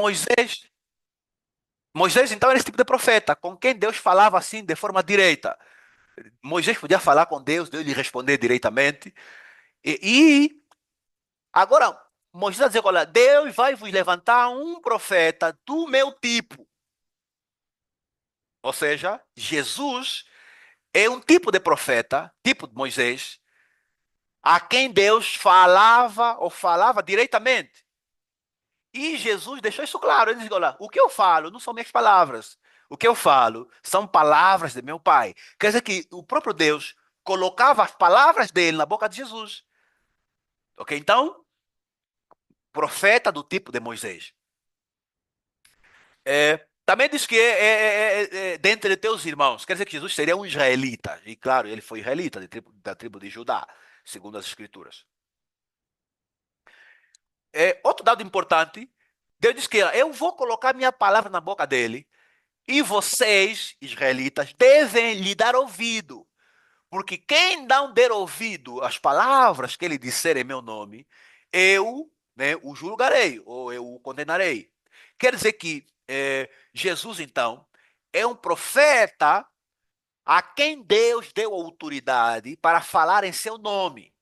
Moisés, Moisés então era esse tipo de profeta, com quem Deus falava assim de forma direta. Moisés podia falar com Deus, Deus lhe responder diretamente. E agora, Moisés vai dizer, olha, Deus vai vos levantar um profeta do meu tipo. Ou seja, Jesus é um tipo de profeta, tipo de Moisés, a quem Deus falava ou falava diretamente. E Jesus deixou isso claro. Ele disse: olha, o que eu falo não são minhas palavras. O que eu falo são palavras de meu Pai. Quer dizer que o próprio Deus colocava as palavras dele na boca de Jesus. Ok? Então, profeta do tipo de Moisés. Também diz que dentre teus irmãos. Quer dizer que Jesus seria um israelita. E claro, ele foi israelita da tribo de Judá, segundo as Escrituras. Outro dado importante, Deus diz que eu vou colocar minha palavra na boca dele e vocês, israelitas, devem lhe dar ouvido. Porque quem não der ouvido às palavras que ele disser em meu nome, eu, né, o julgarei ou eu o condenarei. Quer dizer que Jesus, então, é um profeta a quem Deus deu autoridade para falar em seu nome.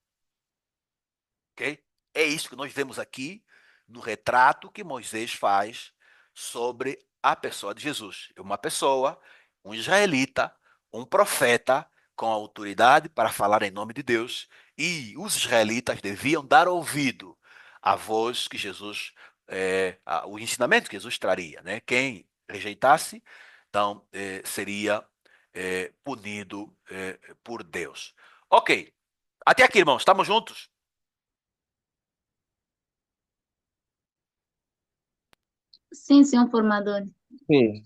Ok? É isso que nós vemos aqui no retrato que Moisés faz sobre a pessoa de Jesus. É uma pessoa, um israelita, um profeta com autoridade para falar em nome de Deus, e os israelitas deviam dar ouvido à voz que Jesus, o ensinamento que Jesus traria, né? Quem rejeitasse, então, seria punido por Deus. Ok, até aqui, irmãos, estamos juntos? Sim, senhor formador. Sim,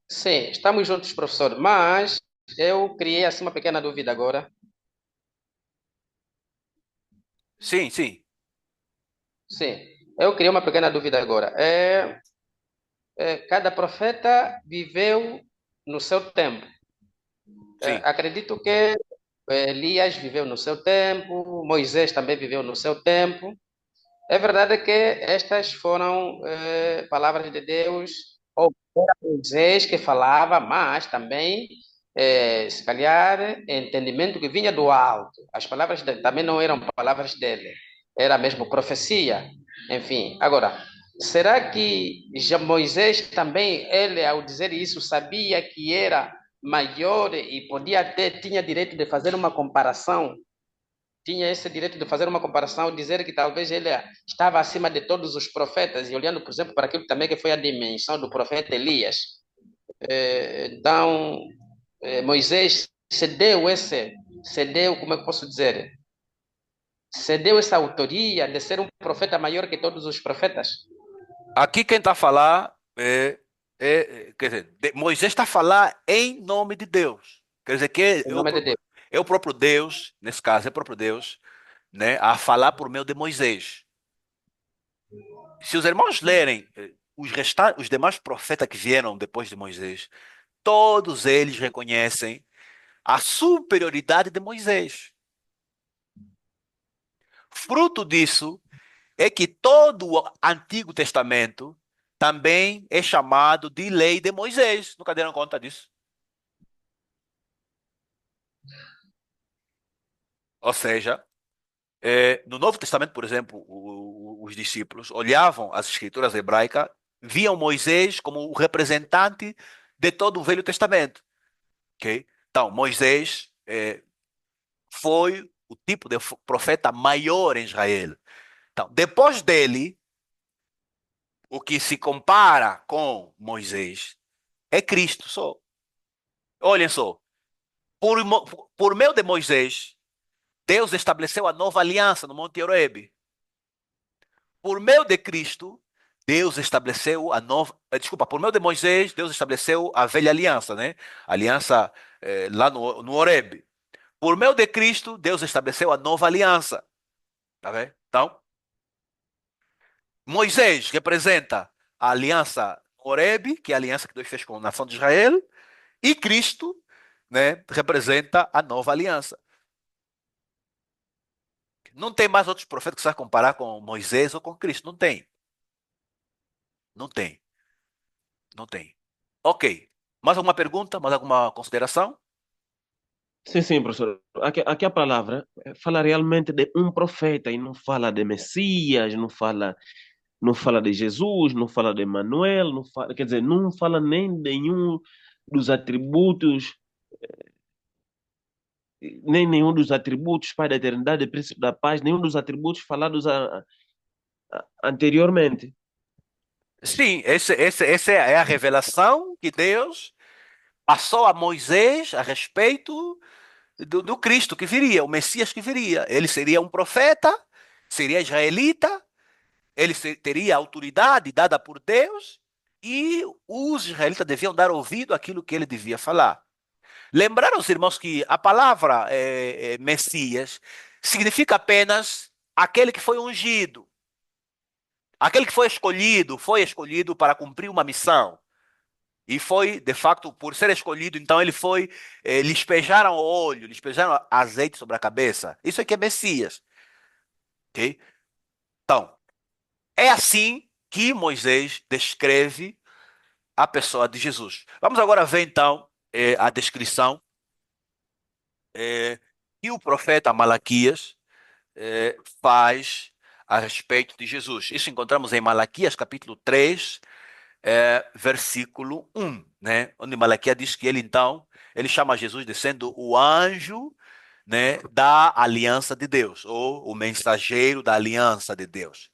sim, estamos juntos, professor, mas eu criei assim uma pequena dúvida agora. Sim, sim, Sim, eu criei uma pequena dúvida agora. Cada profeta viveu no seu tempo. sim. Acredito que Elias viveu no seu tempo, Moisés também viveu no seu tempo. É verdade que estas foram palavras de Deus, ou era Moisés que falava, mas também, se calhar, entendimento que vinha do alto. As palavras dele também não eram palavras dele, era mesmo profecia. Enfim, agora, será que já Moisés também, ele, ao dizer isso, sabia que era maior e podia ter, tinha direito de fazer uma comparação, tinha esse direito de fazer uma comparação, dizer que talvez ele estava acima de todos os profetas, e olhando, por exemplo, para aquilo também que foi a dimensão do profeta Elias. Então, Moisés cedeu, como é que eu posso dizer? Cedeu essa autoria de ser um profeta maior que todos os profetas, Aqui quem está a falar quer dizer, Moisés está a falar em nome de Deus. Quer dizer que em nome de Deus. é o próprio Deus, nesse caso, é o próprio Deus, né, a falar por meio de Moisés. Se os irmãos lerem os demais profetas que vieram depois de Moisés, todos eles reconhecem a superioridade de Moisés. Fruto disso é que todo o Antigo Testamento também é chamado de lei de Moisés. Nunca deram conta disso? Ou seja, no Novo Testamento, por exemplo, os discípulos olhavam as escrituras hebraicas, viam Moisés como o representante de todo o Velho Testamento. Ok? Então, Moisés foi o tipo de profeta maior em Israel. Então, depois dele, o que se compara com Moisés é Cristo só. Olhem só, por, por meio de Moisés, Deus estabeleceu a nova aliança no Monte Horebe. Por meio de Cristo, Deus estabeleceu a nova. Desculpa, por meio de Moisés, Deus estabeleceu a velha aliança, né? A aliança lá no Horebe. Por meio de Cristo, Deus estabeleceu a nova aliança. Tá vendo? Então, Moisés representa a aliança Horebe, que é a aliança que Deus fez com a nação de Israel, e Cristo, né, representa a nova aliança. Não tem mais outros profetas que você vai comparar com Moisés ou com Cristo. Não tem. Não tem. Não tem. Ok. Mais alguma pergunta? Mais alguma consideração? Sim, professor. Aqui a palavra fala realmente de um profeta e não fala de Messias, não fala de Jesus, não fala de Manuel, não fala, quer dizer, não fala nem de nenhum dos atributos, nem nenhum dos atributos, Pai da eternidade, Príncipe da paz, nenhum dos atributos falados anteriormente. Sim, essa é a revelação que Deus passou a Moisés a respeito do Cristo que viria, o Messias que viria. Ele seria um profeta, seria israelita, ele teria autoridade dada por Deus e os israelitas deviam dar ouvido àquilo que ele devia falar. Lembraram os irmãos que a palavra Messias significa apenas aquele que foi ungido, aquele que foi escolhido para cumprir uma missão. E foi, de facto, por ser escolhido, então ele foi, lhe espejaram o olho, lhe espejaram azeite sobre a cabeça. Isso é que é Messias. Ok? Então, é assim que Moisés descreve a pessoa de Jesus. Vamos agora ver, então, a descrição que o profeta Malaquias faz a respeito de Jesus. Isso encontramos em Malaquias, capítulo 3, versículo 1, né? Onde Malaquias diz que ele, então, ele chama Jesus de sendo o anjo, né, da aliança de Deus, ou o mensageiro da aliança de Deus.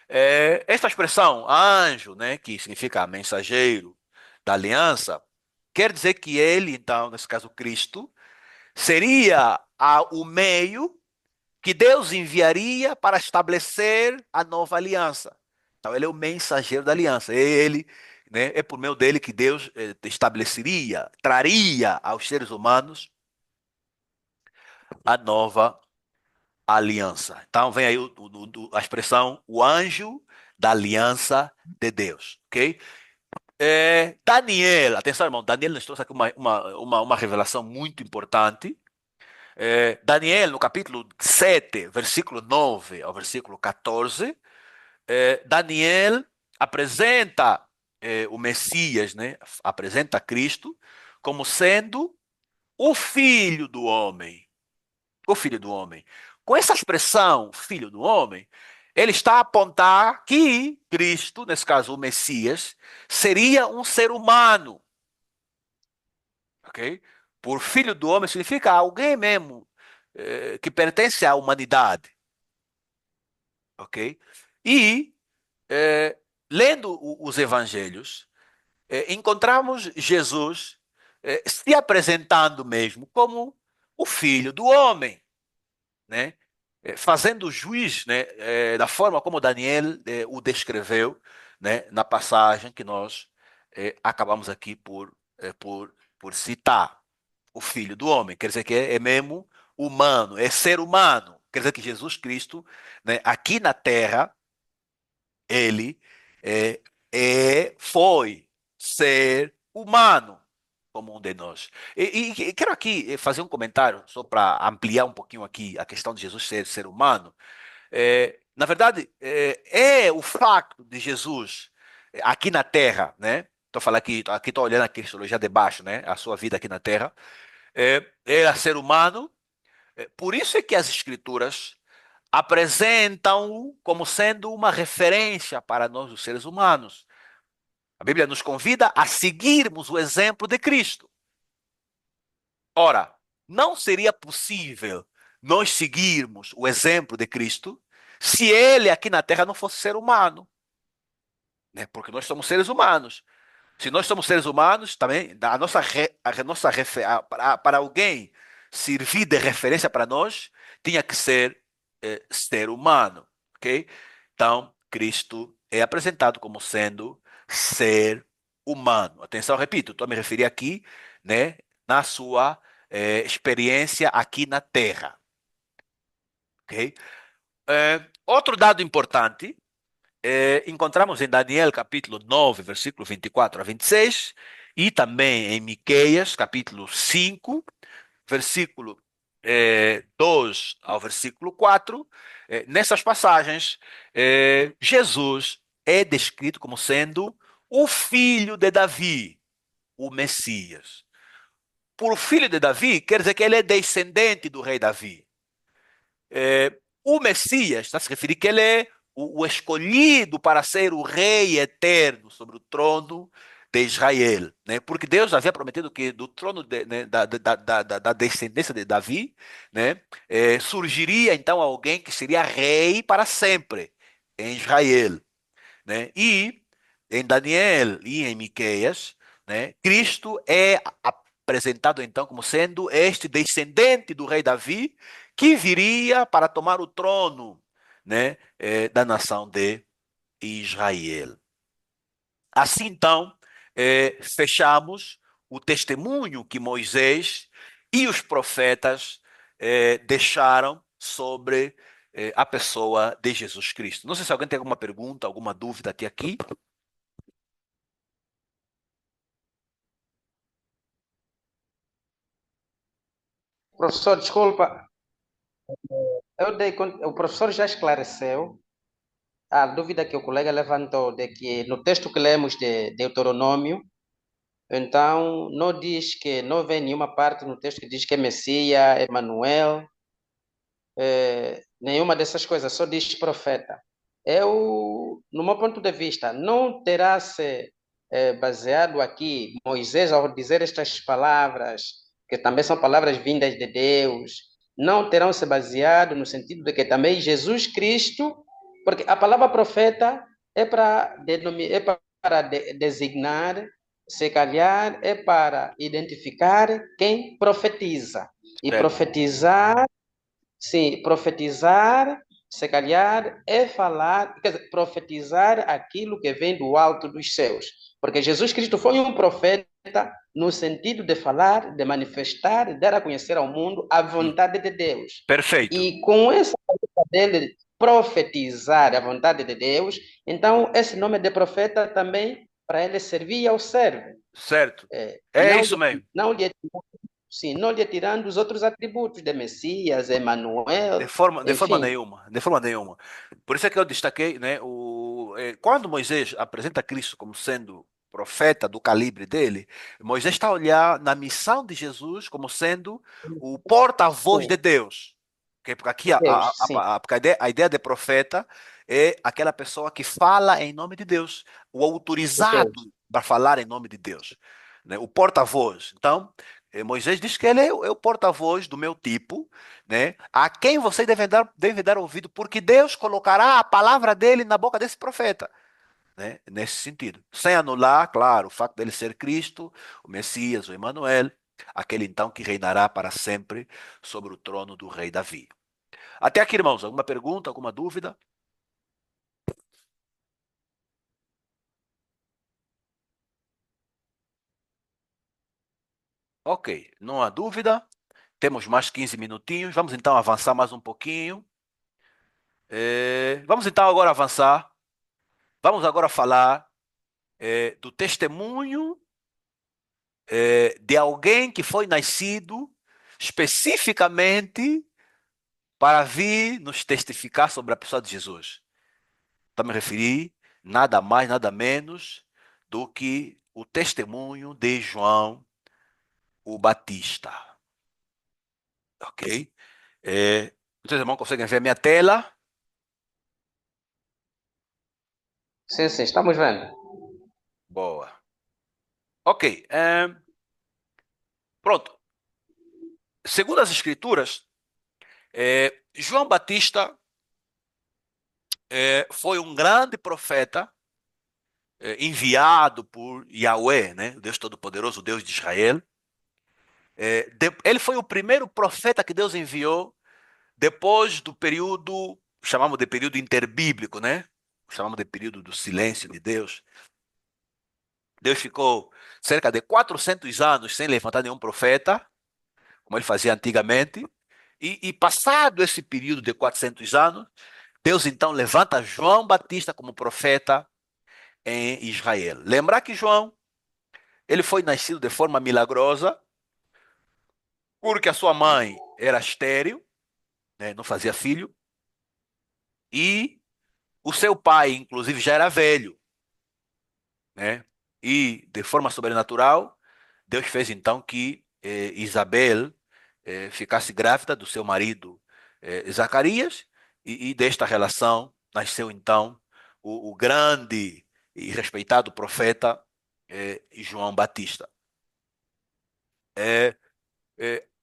Esta expressão, anjo, né, que significa mensageiro da aliança, quer dizer que ele, então, nesse caso Cristo, seria o meio que Deus enviaria para estabelecer a nova aliança. Então, ele é o mensageiro da aliança. Ele, né, é por meio dele que Deus estabeleceria, traria aos seres humanos a nova aliança. Então, vem aí a expressão o anjo da aliança de Deus. Ok? Daniel, atenção, irmão, Daniel nos trouxe aqui uma revelação muito importante. Daniel, no capítulo 7, versículo 9 ao versículo 14, Daniel apresenta o Messias, né? Apresenta Cristo como sendo o filho do homem. O filho do homem. Com essa expressão, filho do homem, ele está a apontar que Cristo, nesse caso o Messias, seria um ser humano. Ok? Por filho do homem significa alguém mesmo que pertence à humanidade. Ok? E, lendo os evangelhos, encontramos Jesus se apresentando mesmo como o filho do homem, né? Fazendo juiz, né, da forma como Daniel o descreveu, né, na passagem que nós acabamos aqui por citar. O filho do homem, quer dizer que é mesmo humano, é ser humano. Quer dizer que Jesus Cristo, né, aqui na terra, ele é, foi ser humano como um de nós. E quero aqui fazer um comentário só para ampliar um pouquinho aqui a questão de Jesus ser humano. Na verdade, é o facto de Jesus aqui na Terra, né? Estou falando aqui estou olhando a cristologia de baixo, né? A sua vida aqui na Terra. Era ser humano. Por isso é que as Escrituras apresentam-o como sendo uma referência para nós, os seres humanos. A Bíblia nos convida a seguirmos o exemplo de Cristo. Ora, não seria possível nós seguirmos o exemplo de Cristo se ele aqui na Terra não fosse ser humano, né? Porque nós somos seres humanos. Se nós somos seres humanos, também para alguém servir de referência para nós, tinha que ser ser humano, ok? Então, Cristo é apresentado como sendo ser humano. Atenção, repito, estou a me referir aqui, né, na sua experiência aqui na Terra, ok? Outro dado importante encontramos em Daniel capítulo 9, versículo 24 a 26, e também em Miqueias capítulo 5, versículo 2 ao versículo 4, nessas passagens, Jesus é descrito como sendo o filho de Davi, o Messias. Por filho de Davi, quer dizer que ele é descendente do rei Davi. O Messias está a se referir que ele é o escolhido para ser o rei eterno sobre o trono de Israel, né? Porque Deus havia prometido que do trono né, da descendência de Davi, né, surgiria então alguém que seria rei para sempre em Israel, né? E em Daniel e em Miqueias, né, Cristo é apresentado então como sendo este descendente do rei Davi que viria para tomar o trono, né, da nação de Israel. Assim então, fechamos o testemunho que Moisés e os profetas deixaram sobre a pessoa de Jesus Cristo. Não sei se alguém tem alguma pergunta, alguma dúvida até aqui. Professor, desculpa, o professor já esclareceu a dúvida que o colega levantou de que no texto que lemos de Deuteronômio, então não diz que não vem nenhuma parte no texto que diz que é Messias, Emanuel, nenhuma dessas coisas, só diz profeta. Eu, no meu ponto de vista, não terá se baseado aqui Moisés ao dizer estas palavras, que também são palavras vindas de Deus, não terão se baseado no sentido de que também Jesus Cristo, porque a palavra profeta é para designar, se calhar é para identificar quem profetiza. E Certo. profetizar, sim, profetizar, se calhar, é falar, quer dizer, profetizar aquilo que vem do alto dos céus. Porque Jesus Cristo foi um profeta no sentido de falar, de manifestar, de dar a conhecer ao mundo a vontade de Deus. Perfeito. E com essa palavra dele profetizar a vontade de Deus, então esse nome de profeta também para ele servia ao servo. Certo. E É isso mesmo. não lhe sim, não lhe tirando os outros atributos de Messias, De Emanuel, forma enfim. nenhuma, de forma nenhuma. Por isso é que eu destaquei, né, quando Moisés apresenta Cristo como sendo profeta do calibre dele, Moisés está a olhar na missão de Jesus como sendo o porta-voz de Sim, Deus. Porque aqui Deus, sim, porque a ideia de profeta é aquela pessoa que fala em nome de Deus, o de autorizado Deus. para falar em nome de Deus, né, o porta-voz. Então, Moisés diz que ele é o porta-voz do meu tipo, né? A quem vocês devem dar ouvido, porque Deus colocará a palavra dele na boca desse profeta, né? Nesse sentido. Sem anular, claro, o fato dele ser Cristo, o Messias, o Emanuel, aquele então que reinará para sempre sobre o trono do rei Davi. Até aqui, irmãos, alguma pergunta, alguma dúvida? Ok, não há dúvida. Temos mais 15 minutinhos. Vamos então avançar mais um pouquinho. Vamos então agora avançar. Vamos agora falar do testemunho de alguém que foi nascido especificamente para vir nos testificar sobre a pessoa de Jesus. Para me referir nada mais, nada menos do que o testemunho de João o Batista. Ok? Vocês, irmãos, conseguem ver a minha tela? Sim, sim, estamos vendo. Boa. Ok. Pronto. Segundo as Escrituras, João Batista foi um grande profeta enviado por Yahweh, né? O Deus Todo-Poderoso, o Deus de Israel. Ele foi o primeiro profeta que Deus enviou depois do período, chamamos de período interbíblico, né? Chamamos de período do silêncio de Deus. Deus ficou cerca de 400 anos sem levantar nenhum profeta, como ele fazia antigamente. E passado esse período de 400 anos, Deus então levanta João Batista como profeta em Israel. Lembrar que João, ele foi nascido de forma milagrosa, porque a sua mãe era estéril, né, não fazia filho, e o seu pai, inclusive, já era velho, né? E, de forma sobrenatural, Deus fez então que Isabel ficasse grávida do seu marido Zacarias, e desta relação nasceu então o grande e respeitado profeta João Batista.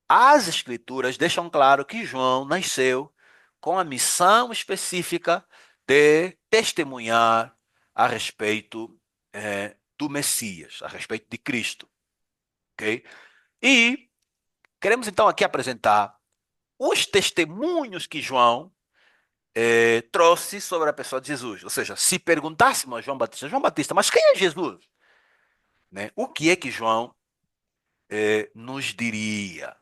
As Escrituras deixam claro que João nasceu com a missão específica de testemunhar a respeito do Messias, a respeito de Cristo. Ok? E queremos então aqui apresentar os testemunhos que João trouxe sobre a pessoa de Jesus. Ou seja, se perguntássemos a João Batista, mas quem é Jesus? Né? O que é que João nos diria?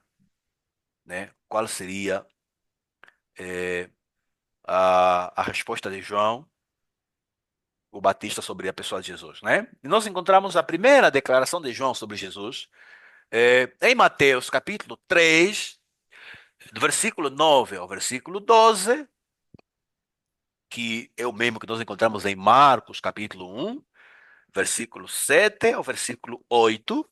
Né? Qual seria a resposta de João, o Batista, sobre a pessoa de Jesus? Né? E nós encontramos a primeira declaração de João sobre Jesus em Mateus capítulo 3, do versículo 9 ao versículo 12, que é o mesmo que nós encontramos em Marcos capítulo 1, versículo 7 ao versículo 8,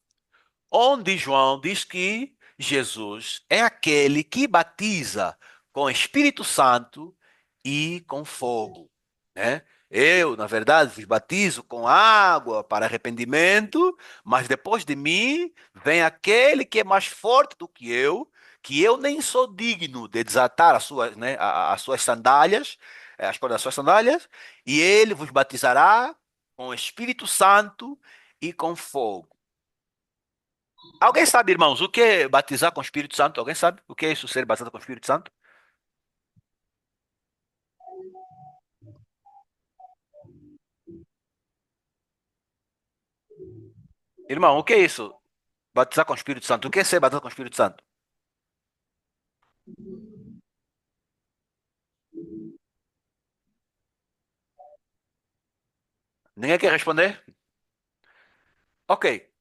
onde João diz que Jesus é aquele que batiza com Espírito Santo e com fogo, né? Eu, na verdade, vos batizo com água para arrependimento, mas depois de mim vem aquele que é mais forte do que eu nem sou digno de desatar as suas, né, as suas sandálias, as cordas das suas sandálias, e ele vos batizará com o Espírito Santo e com fogo. Alguém sabe, irmãos, o que é batizar com o Espírito Santo? Alguém sabe o que é isso, ser batizado com o Espírito Santo? Irmão, o que é isso? Batizar com o Espírito Santo. O que é ser batizado com o Espírito Santo? Ninguém quer responder? Ok.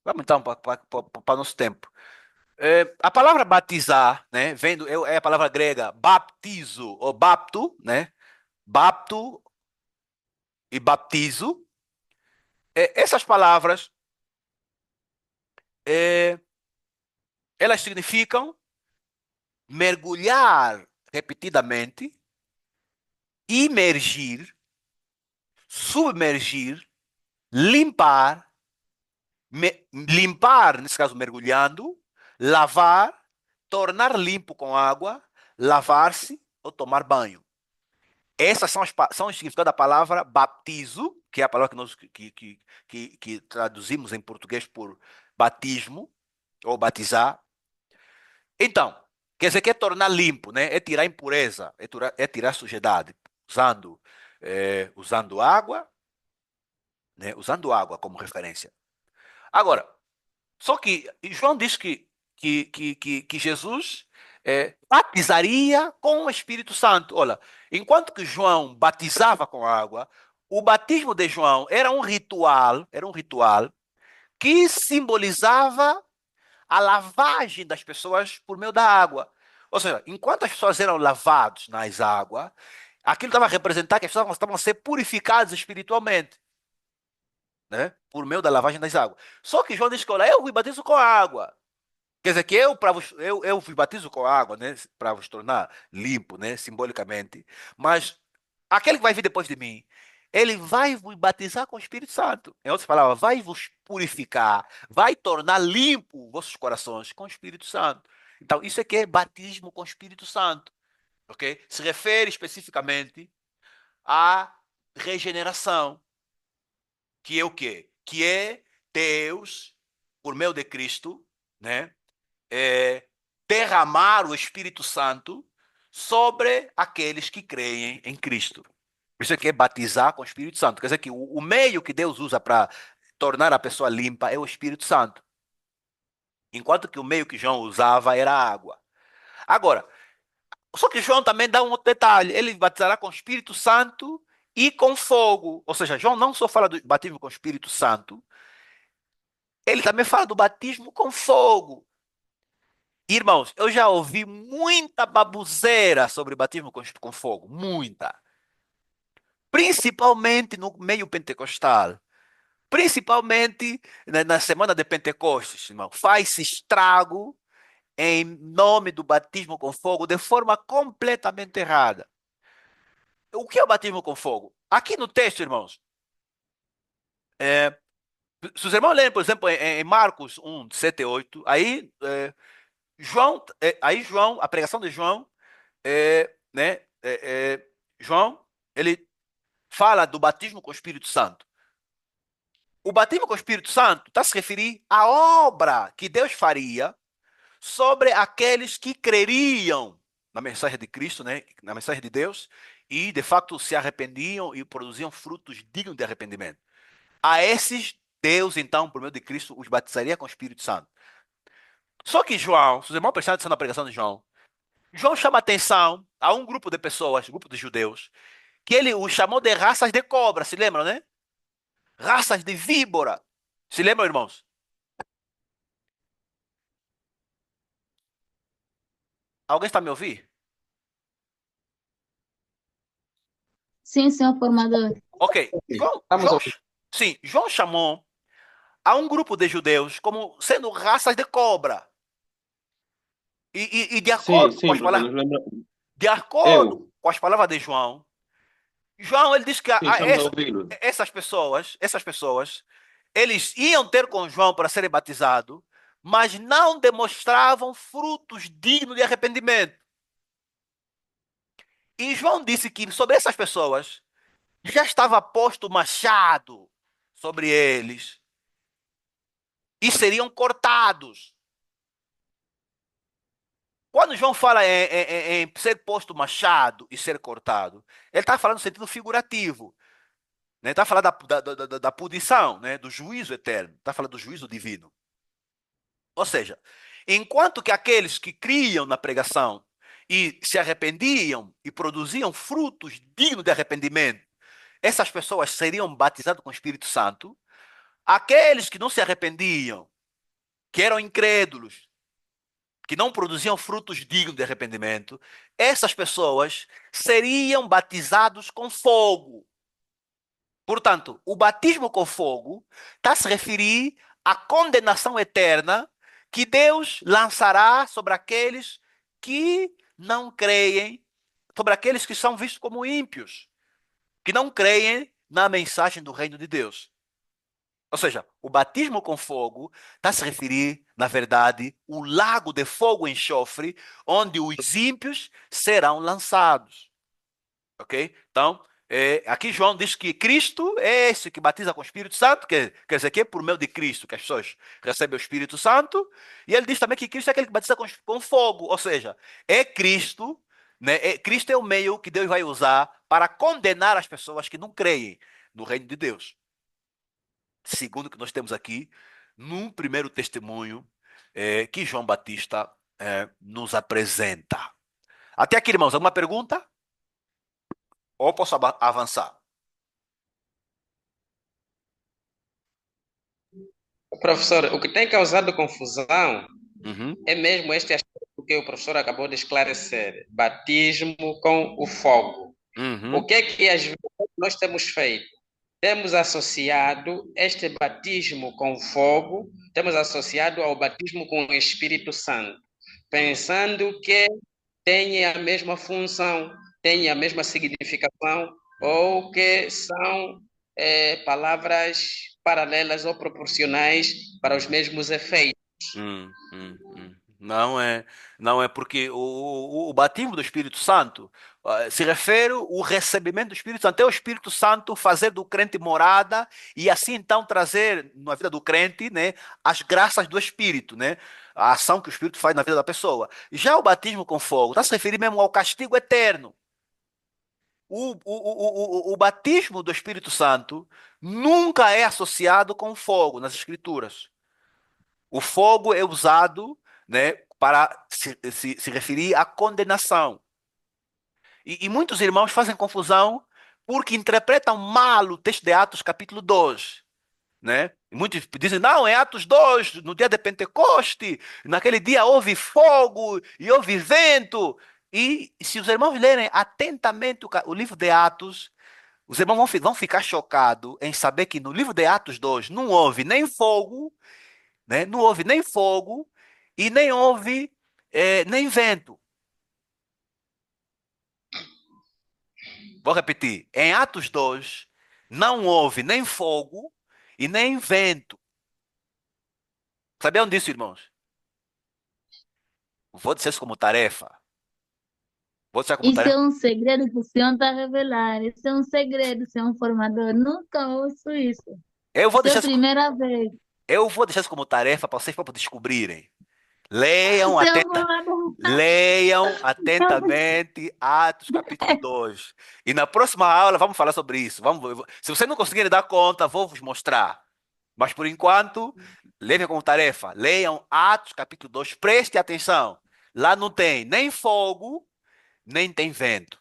Vamos então para o nosso tempo. A palavra batizar, né, é a palavra grega baptizo ou bapto, né? Bapto e baptizo. Essas palavras, é, elas significam mergulhar repetidamente, imergir, submergir, limpar, limpar, nesse caso mergulhando, lavar, tornar limpo com água, lavar-se ou tomar banho. Essas são os significados da palavra baptizo, que é a palavra que nós que traduzimos em português por batismo ou batizar. Então, quer dizer que é tornar limpo, né? É tirar impureza, é tirar sujidade, usando água, né? Usando água como referência. Agora, só que João diz que Jesus batizaria com o Espírito Santo. Olha, enquanto que João batizava com água, o batismo de João era um ritual que simbolizava a lavagem das pessoas por meio da água. Ou seja, enquanto as pessoas eram lavadas nas águas, aquilo estava a representar que as pessoas estavam a ser purificadas espiritualmente, né? Por meio da lavagem das águas. Só que João diz que, olha, eu vos batizo com água. Quer dizer que eu vos batizo com água, né? Para vos tornar limpo, né? Simbolicamente. Mas aquele que vai vir depois de mim, ele vai vos batizar com o Espírito Santo. Em outras palavras, vai vos purificar, vai tornar limpo vossos corações com o Espírito Santo. Então, isso é que é batismo com o Espírito Santo. Ok? Se refere especificamente à regeneração. Que é o quê? Que é Deus, por meio de Cristo, né? Derramar o Espírito Santo sobre aqueles que creem em Cristo. Isso aqui é batizar com o Espírito Santo. Quer dizer que o meio que Deus usa para tornar a pessoa limpa é o Espírito Santo. Enquanto que o meio que João usava era a água. Agora, só que João também dá um outro detalhe. Ele batizará com o Espírito Santo e com fogo. Ou seja, João não só fala do batismo com o Espírito Santo, ele também fala do batismo com fogo. Irmãos, eu já ouvi muita baboseira sobre batismo com fogo, muita. Principalmente no meio pentecostal. Principalmente na semana de Pentecostes, irmão. Faz-se estrago em nome do batismo com fogo de forma completamente errada. O que é o batismo com fogo? Aqui no texto, irmãos, é, se os irmãos lerem, por exemplo, em Marcos 1, 7 e 8, aí João, a pregação de João, né, João, ele fala do batismo com o Espírito Santo. O batismo com o Espírito Santo está se referir à obra que Deus faria sobre aqueles que creriam na mensagem de Cristo, né, na mensagem de Deus, e de fato se arrependiam e produziam frutos dignos de arrependimento. A esses, Deus, então, por meio de Cristo, os batizaria com o Espírito Santo. Só que João, se os irmãos prestarem atenção na pregação de João, João chama atenção a um grupo de pessoas, um grupo de judeus, que ele os chamou de raças de cobra, se lembram, né? Raças de víbora. Se lembram, irmãos? Alguém está me ouvindo? Sim, senhor formador. Ok. Estamos ouvindo. Sim, João chamou a um grupo de judeus como sendo raças de cobra. E de Sim, acordo com sim, as professor, palavras, nos lembra... de acordo Eu, com as palavras de João, João ele diz que sim, estamos a ouvi-lo. essas pessoas, eles iam ter com João para serem batizados, mas não demonstravam frutos dignos de arrependimento. E João disse que sobre essas pessoas já estava posto o machado sobre eles e seriam cortados. Quando João fala em ser posto machado e ser cortado, ele está falando no sentido figurativo. Né? Está falando da punição, né? Do juízo eterno. Está falando do juízo divino. Ou seja, enquanto que aqueles que criam na pregação e se arrependiam e produziam frutos dignos de arrependimento, essas pessoas seriam batizadas com o Espírito Santo. Aqueles que não se arrependiam, que eram incrédulos, que não produziam frutos dignos de arrependimento, essas pessoas seriam batizados com fogo. Portanto, o batismo com fogo está a se referir à condenação eterna que Deus lançará sobre aqueles que não creem, sobre aqueles que são vistos como ímpios, que não creem na mensagem do reino de Deus. Ou seja, o batismo com fogo está a se referir, na verdade, o lago de fogo e enxofre, onde os ímpios serão lançados. Ok? Então, aqui João diz que Cristo é esse que batiza com o Espírito Santo, quer dizer que é por meio de Cristo que as pessoas recebem o Espírito Santo, e ele diz também que Cristo é aquele que batiza com fogo, ou seja, é Cristo, né? Cristo é o meio que Deus vai usar para condenar as pessoas que não creem no reino de Deus. Segundo o que nós temos aqui, num primeiro testemunho que João Batista nos apresenta. Até aqui, irmãos, alguma pergunta? Ou posso avançar? Professor, o que tem causado confusão Uhum. é mesmo este aspecto que o professor acabou de esclarecer: batismo com o fogo. Uhum. O que às vezes nós temos feito? Temos associado este batismo com fogo, temos associado ao batismo com o Espírito Santo, pensando que tem a mesma função, tem a mesma significação, ou que são palavras paralelas ou proporcionais para os mesmos efeitos. Não é porque o batismo do Espírito Santo se refere ao recebimento do Espírito Santo. É o Espírito Santo fazer do crente morada e assim então trazer na vida do crente, né, as graças do Espírito, né, a ação que o Espírito faz na vida da pessoa. Já o batismo com fogo está se referindo mesmo ao castigo eterno. O batismo do Espírito Santo nunca é associado com fogo nas Escrituras. O fogo é usado, né, para se referir à condenação. E muitos irmãos fazem confusão porque interpretam mal o texto de Atos, capítulo 2. né? Muitos dizem, não, é Atos 2, no dia de Pentecoste, naquele dia houve fogo e houve vento. E se os irmãos lerem atentamente o livro de Atos, os irmãos vão ficar chocados em saber que no livro de Atos 2 não houve nem fogo, né? Não houve nem fogo e nem houve nem vento. Vou repetir. Em Atos 2 não houve nem fogo e nem vento. Sabiam disso, irmãos? Vou dizer isso como tarefa. Vou dizer como Isso é tarefa. um segredo que o senhor está a revelar. Isso é um segredo, senhor formador. Nunca ouço isso. Eu vou Isso é deixar a isso, primeira vez. eu vou deixar isso como tarefa para vocês para descobrirem. Leiam, Senhor atenta, formador. leiam atentamente Atos capítulo 2. E na próxima aula vamos falar sobre isso. Se vocês não conseguirem dar conta, vou vos mostrar. Mas por enquanto, levem como tarefa. Leiam Atos capítulo 2. Preste atenção. Lá não tem nem fogo, nem tem vento.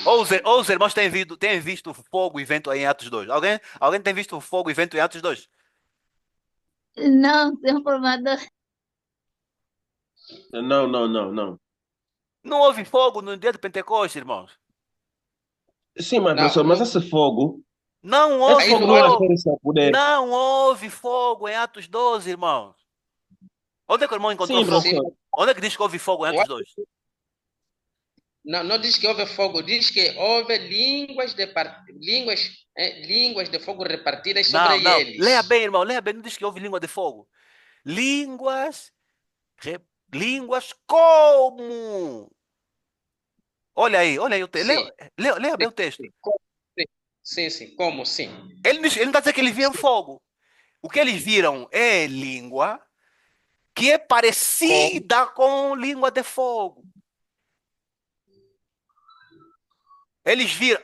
Ou os irmãos têm visto fogo e vento aí em Atos 2? Alguém tem visto fogo e vento em Atos 2? Não, senhor formador. Não, não, não, não. Não houve fogo no dia de Pentecostes, irmãos. Sim, mas Não, professor, mas Não esse houve aí fogo no não Atos, fogo. refere-se ao poder. Não houve fogo em Atos 12, irmãos. Onde é que o irmão encontrou Sim, fogo? sim, professor. Onde é que diz que houve fogo em o Atos Atos 2? não diz que houve fogo, diz que houve línguas de fogo repartidas sobre Não, não. Leia eles. bem, irmão. Leia bem. Não diz que houve língua de fogo. Línguas, línguas como? Olha aí o texto. Sim, Leia sim, bem o texto. sim, sim, como sim? Ele não está dizendo que eles viam fogo. O que eles viram é língua que é Como, parecida com língua de fogo. Eles viram.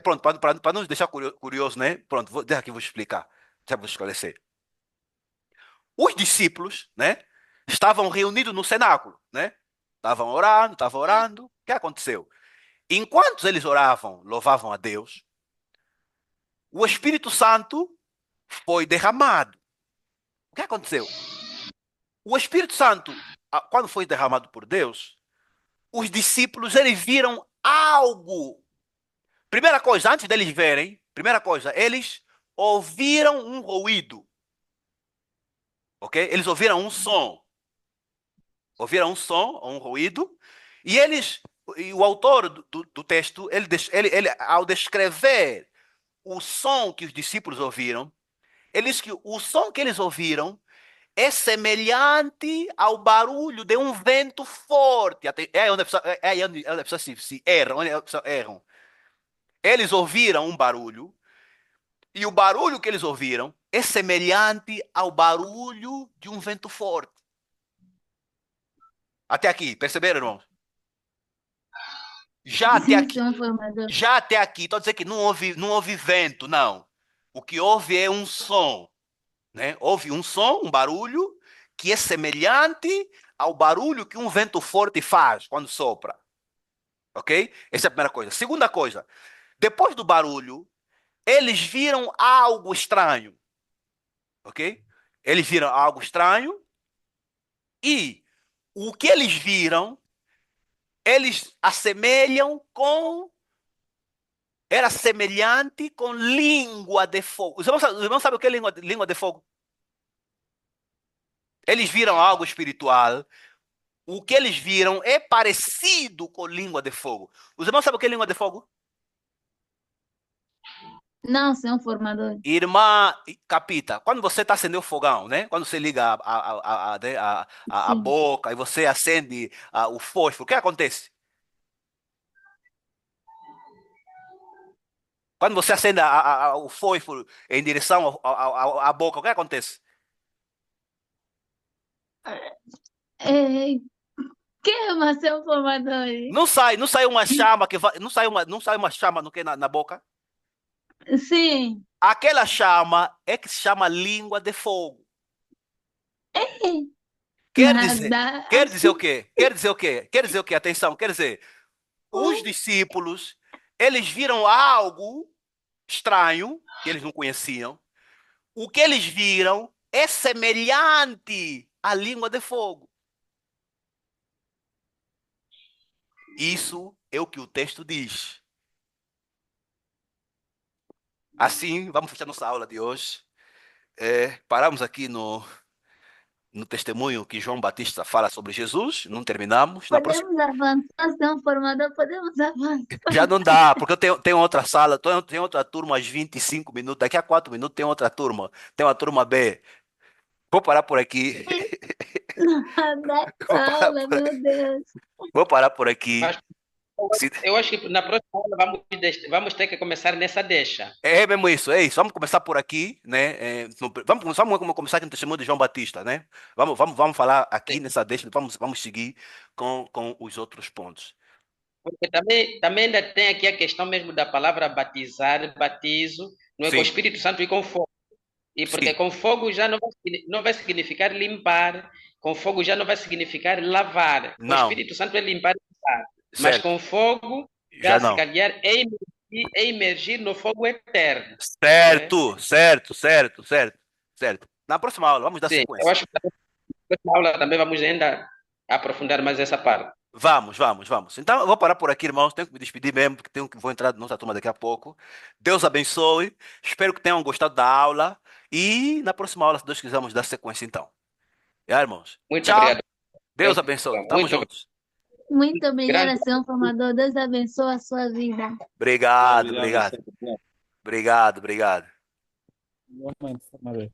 Pronto, para não nos deixar curioso, né? Pronto, deixa aqui, vou explicar. Já vou esclarecer. Os discípulos, né? Estavam reunidos no cenáculo, né? Estavam orando, estavam orando. O que aconteceu? Enquanto eles oravam, louvavam a Deus, o Espírito Santo foi derramado. O que aconteceu? O Espírito Santo, quando foi derramado por Deus, os discípulos eles viram algo. Primeira coisa, antes deles verem, primeira coisa, eles ouviram um ruído, ok? Eles ouviram um som, ouviram um som, um ruído, e o autor do texto, ele, ao descrever o som que os discípulos ouviram, ele diz que o som que eles ouviram é semelhante ao barulho de um vento forte. É aí onde as pessoas se erram, onde as pessoas erram. Eles ouviram um barulho, e o barulho que eles ouviram é semelhante ao barulho de um vento forte. Até aqui, perceberam, irmãos? Já até Sim, aqui, senhor formador. já até aqui, estou a dizer que não houve vento, não. O que houve é um som, né? Houve um som, um barulho, que é semelhante ao barulho que um vento forte faz quando sopra. Ok? Essa é a primeira coisa. Segunda coisa, depois do barulho, eles viram algo estranho. Ok? Eles viram algo estranho e o que eles viram, eles assemelham com. Era semelhante com língua de fogo. Os irmãos sabem o que é língua de fogo? Eles viram algo espiritual. O que eles viram é parecido com língua de fogo. Os irmãos sabem o que é língua de fogo? Não, senhor formador. Irmã Capita, quando você está acendendo o fogão, né? Quando você liga a Sim. boca e você acende o fósforo, o que acontece? Quando você acende o fósforo em direção à boca, o que acontece? É, queima, senhor formador. Não sai uma chama que vai, não sai uma chama no que na boca? Sim. Aquela chama é que se chama língua de fogo. Quer dizer, Nada quer dizer o assim. quê? Quer dizer o quê? Quer dizer o quê? Atenção, quer dizer, os discípulos Eles viram algo estranho que eles não conheciam. O que eles viram é semelhante à língua de fogo. Isso é o que o texto diz. Assim, vamos fechar nossa aula de hoje. Paramos aqui no testemunho que João Batista fala sobre Jesus. Não terminamos. Podemos avançar, senhor formador, podemos avançar. Já não dá, porque eu tenho outra sala, tenho outra turma às 25 minutos. Daqui a 4 minutos tem outra turma. Tem uma turma B. Vou parar por aqui. Da Vou parar aula, por, meu Deus. vou parar por aqui. Mas eu acho que na próxima aula vamos ter que começar nessa deixa. É mesmo isso, é isso. Vamos começar por aqui, né? Vamos começar aqui no testemunho de João Batista, né? Vamos falar aqui nessa deixa, vamos seguir com os outros pontos. Porque também ainda tem aqui a questão mesmo da palavra batizar, batizo, não é? Com o Sim, Espírito Santo e com fogo. E porque sim. com fogo já não vai significar limpar, com fogo já não vai significar lavar. Com o Não, Espírito Santo é limpar e lavar. Mas certo. com fogo, Já já se não. calhar é emergir no fogo eterno. Né? Certo. Na próxima aula, vamos dar Sim, eu sequência. acho que na próxima aula também vamos ainda aprofundar mais essa parte. Vamos. Então, eu vou parar por aqui, irmãos. Tenho que me despedir mesmo, porque vou entrar na nossa turma daqui a pouco. Deus abençoe. Espero que tenham gostado da aula. E na próxima aula, se Deus quiser, vamos dar sequência, então. Irmãos? Muito Tchau. obrigado. Deus abençoe. Tamo Muito obrigado. juntos. Muito Grande. obrigada, senhor formador. Deus abençoe a sua vida. Obrigado. Obrigado, sempre. Obrigado. Igualmente, formador.